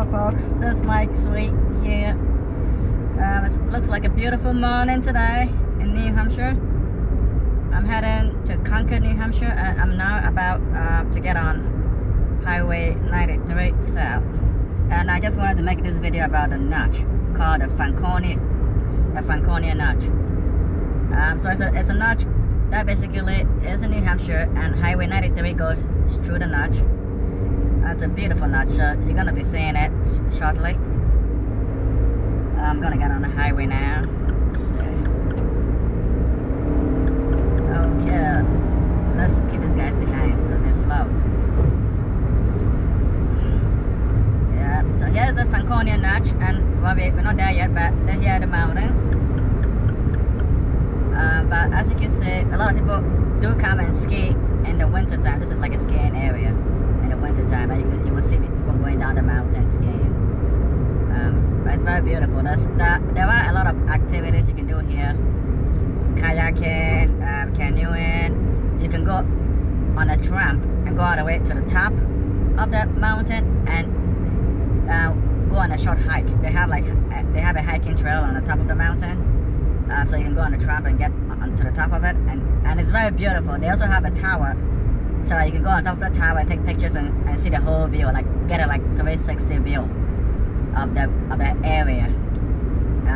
Hello folks, this is Mike Sweet here. It looks like a beautiful morning today in New Hampshire. I'm heading to Concord, New Hampshire, and I'm now about to get on Highway 93 South. And I just wanted to make this video about the notch called the Franconia Notch. So it's a notch that basically is in New Hampshire, and Highway 93 goes through the notch. It's a beautiful notch, so you're gonna be seeing it shortly. I'm gonna get on the highway now. Let's see. Okay, let's keep these guys behind because they're slow. Yeah, so here's the Franconia Notch, and well, we're not there yet, but they're here in the mountains. But as you can see, a lot of people do come and ski in the winter time. This is like a skiing area in the winter time, and you will see people going down the mountain skiing. But it's very beautiful. There are a lot of activities you can do here: kayaking, canoeing. You can go on a tramp and go all the way to the top of the mountain and go on a short hike. They have a hiking trail on the top of the mountain, so you can go on the tramp and get onto the top of it, and it's very beautiful. They also have a tower, so that you can go on top of the tower and take pictures and see the whole view, get a 360 view of the area.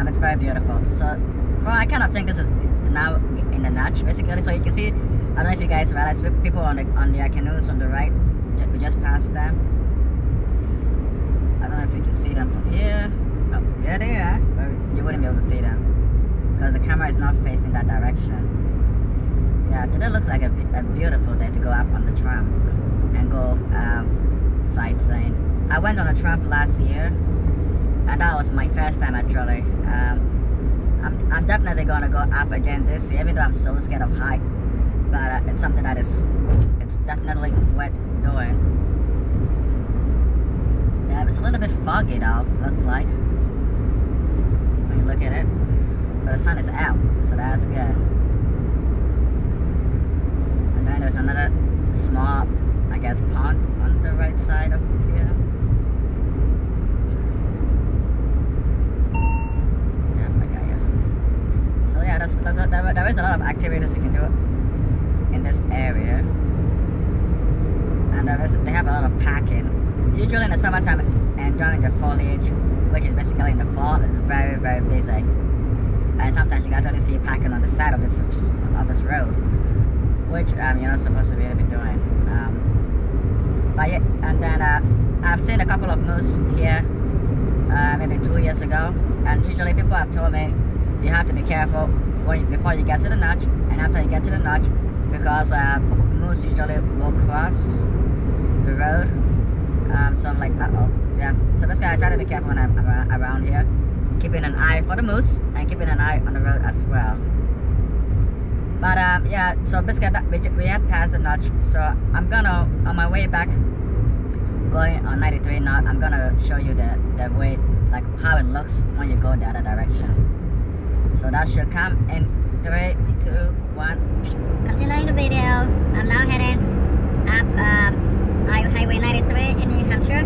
It's very beautiful. So, well, I kind of think this is now in the notch basically. So you can see, I don't know if you guys realize, people on the canoes on the right. We just passed them. I don't know if you can see them from here. Oh, yeah, they are, but you wouldn't be able to see them because the camera is not facing that direction. Yeah, today looks like a beautiful day to go up on the tramp and go sightseeing. I went on a tramp last year, and that was my first time actually. I'm definitely gonna go up again this year, even though I'm so scared of height. But it's something that it's definitely worth doing. Yeah, it's a little bit foggy though, looks like, when you look at it. But the sun is out, so that's good. And then there's another small, I guess, pond on the right side of here. Yeah, I got you. So yeah, there is a lot of activities you can do in this area. And they have a lot of parking. Usually in the summertime and during the foliage, which is basically in the fall, it's very, very busy. And sometimes you can actually see parking on the side of this road, which you're not supposed to be doing. But yeah, and then I've seen a couple of moose here, maybe 2 years ago. And usually people have told me you have to be careful before you get to the notch and after you get to the notch, because moose usually will cross the road. So I'm like, uh-oh, yeah. So basically I try to be careful when I'm around here, keeping an eye for the moose and keeping an eye on the road as well. But yeah, so basically we had passed the notch, so I'm gonna, on my way back going on 93 knot, I'm gonna show you the way, how it looks when you go the other direction. So that should come in 3, 2, 1. Continuing the video, I'm now heading up Highway 93 in New Hampshire.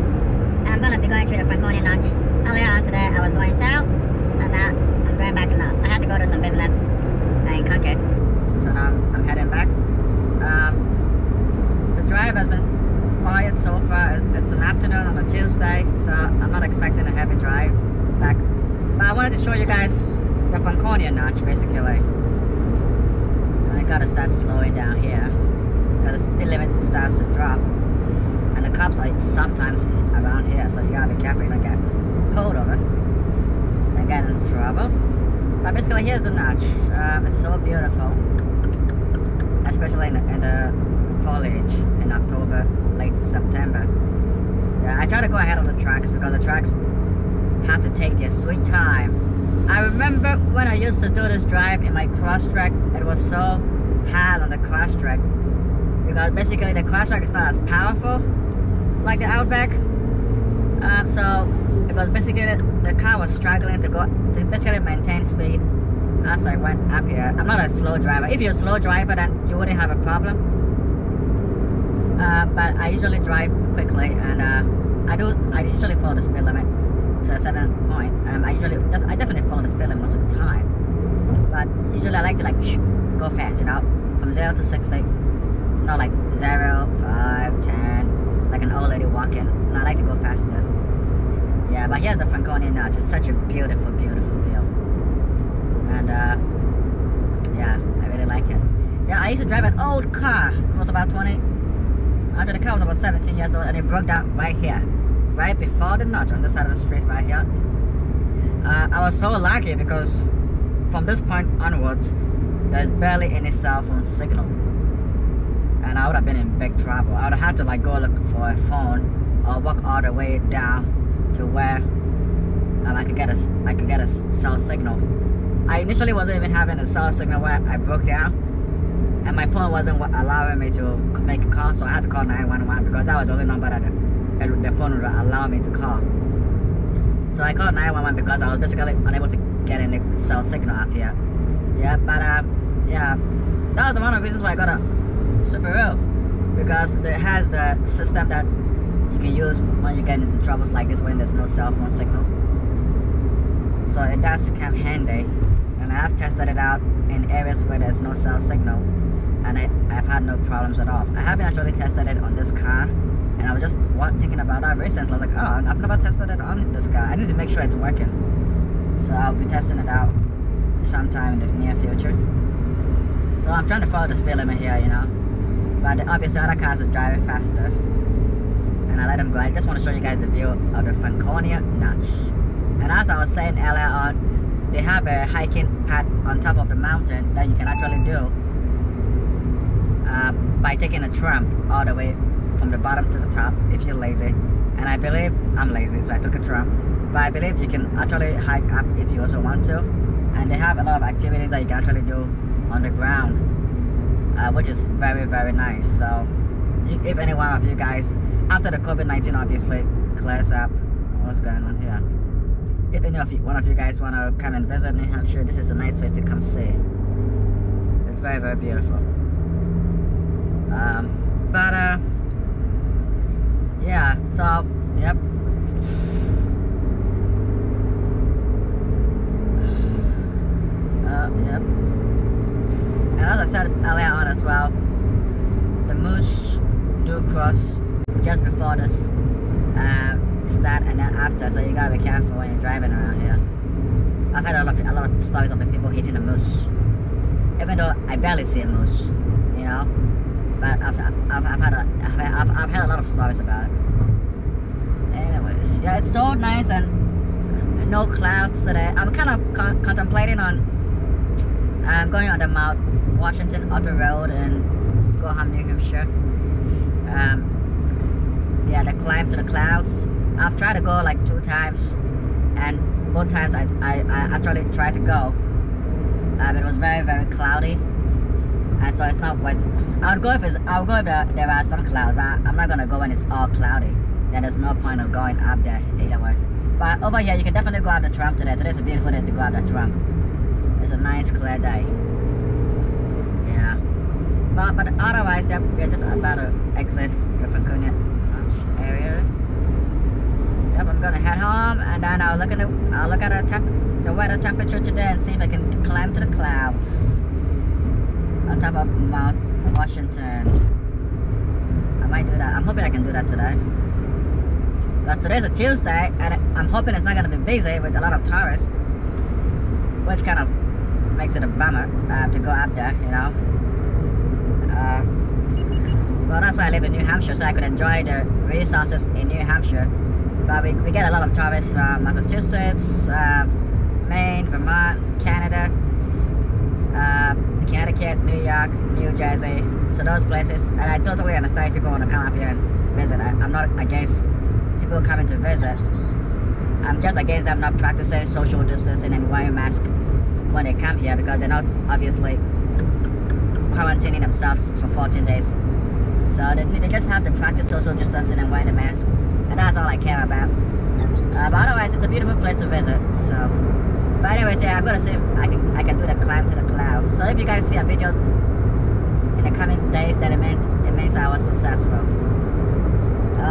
I'm gonna be going through the Franconia Notch. Earlier on today I was going south, and now I'm going back north. I had to go to some business in Concord. So now I'm heading back. The drive has been quiet so far. It's an afternoon on a Tuesday, so I'm not expecting a heavy drive back. But I wanted to show you guys the Franconia Notch basically. And I gotta start slowing down here because the speed limit starts to drop. And the cops are sometimes around here, so you gotta be careful you don't get pulled over and get into trouble. But basically here's the notch. It's so beautiful, especially in the foliage in October, late September. Yeah, I try to go ahead of the tracks because the tracks have to take their sweet time. I remember when I used to do this drive in my cross-track, it was so hard on the cross-track because basically the cross-track is not as powerful like the Outback. So it was basically the car was struggling to basically maintain speed as I went up here. I'm not a slow driver. If you're a slow driver, then you wouldn't have a problem. But I usually drive quickly, and I usually follow the speed limit to a certain point. I definitely follow the speed limit most of the time. But usually I like to like go fast, you know, from 0 to 60. Not like 0, 5, 10, like an old lady walking. No, I like to go faster. Yeah, but here's the Franconia Notch. It's such a beautiful, beautiful view. And yeah, I really like it. Yeah, I used to drive an old car. It was about 20. Actually, the car was about 17 years old, and it broke down right here, right before the notch on this side of the street right here. I was so lucky because from this point onwards, there's barely any cell phone signal, and I would have been in big trouble. I would have had to like go look for a phone or walk all the way down to where I could get a cell signal. I initially wasn't even having a cell signal where I broke down, and my phone wasn't allowing me to make a call, so I had to call 911 because that was the only number that the phone would allow me to call. So I called 911 because I was basically unable to get any cell signal up here. Yeah, but yeah, that was one of the reasons why I got a Subaru, because it has the system that you can use when you get into troubles like this when there's no cell phone signal. So it does come handy, and I have tested it out in areas where there's no cell signal, and I've had no problems at all. I haven't actually tested it on this car, and I was just thinking about that recently. I was like, oh, I've never tested it on this car. I need to make sure it's working. So I'll be testing it out sometime in the near future. So I'm trying to follow the speed limit here, you know. But obviously other cars are driving faster, and I let them go. I just want to show you guys the view of the Franconia Notch. And as I was saying earlier on, they have a hiking path on top of the mountain that you can actually do by taking a tramp all the way from the bottom to the top if you're lazy. And I believe I'm lazy, so I took a tramp. But I believe you can actually hike up if you also want to. And they have a lot of activities that you can actually do on the ground, which is very, very nice. So if any one of you guys, after the COVID-19 obviously clears up, what's going on here? If any of one of you guys want to come and visit New Hampshire, this is a nice place to come see. It's very, very beautiful. Yeah, so, yep. Yep. And as I said earlier on as well, the moose do cross just before this start and then after, so you gotta be careful when you're driving around here. I've had a lot of stories of the people hitting a moose, even though I barely see a moose, you know. But I've had a lot of stories about it. Anyways, yeah, it's so nice and no clouds today. I'm kind of contemplating on going on the Mount Washington Auto Road and go home New Hampshire. Yeah, the climb to the clouds. I've tried to go like 2 times, and both times I actually tried to go. But it was very, very cloudy, and so it's not worth. I'll go if there are some clouds, but I'm not gonna go when it's all cloudy. Then there's no point of going up there either way. But over here, you can definitely go up the tram today. Today's a beautiful day to go up the tram. It's a nice clear day. Yeah. But otherwise, yep, we're just about to exit the Franconia Notch area. Yep, I'm gonna head home, and then I'll look at the weather temperature today and see if I can climb to the clouds on top of Mount Washington. I might do that. I'm hoping I can do that today. Because today's a Tuesday, and I'm hoping it's not gonna be busy with a lot of tourists, which kind of makes it a bummer to go up there, you know. Well, that's why I live in New Hampshire, so I could enjoy the resources in New Hampshire. But we get a lot of tourists from Massachusetts, Maine, Vermont, Canada, Connecticut, New York, New Jersey, so those places. And I totally understand if people want to come up here and visit. I'm not against people coming to visit. I'm just against them not practicing social distancing and wearing masks when they come here, because they're not obviously quarantining themselves for 14 days. So they just have to practice social distancing and wearing the mask, and that's all I care about. But otherwise, it's a beautiful place to visit. So, but anyways, yeah, I'm gonna see if I can do the climb to the clouds. So if you guys see a video in the coming days, then it means I was successful.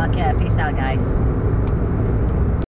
Okay, peace out, guys.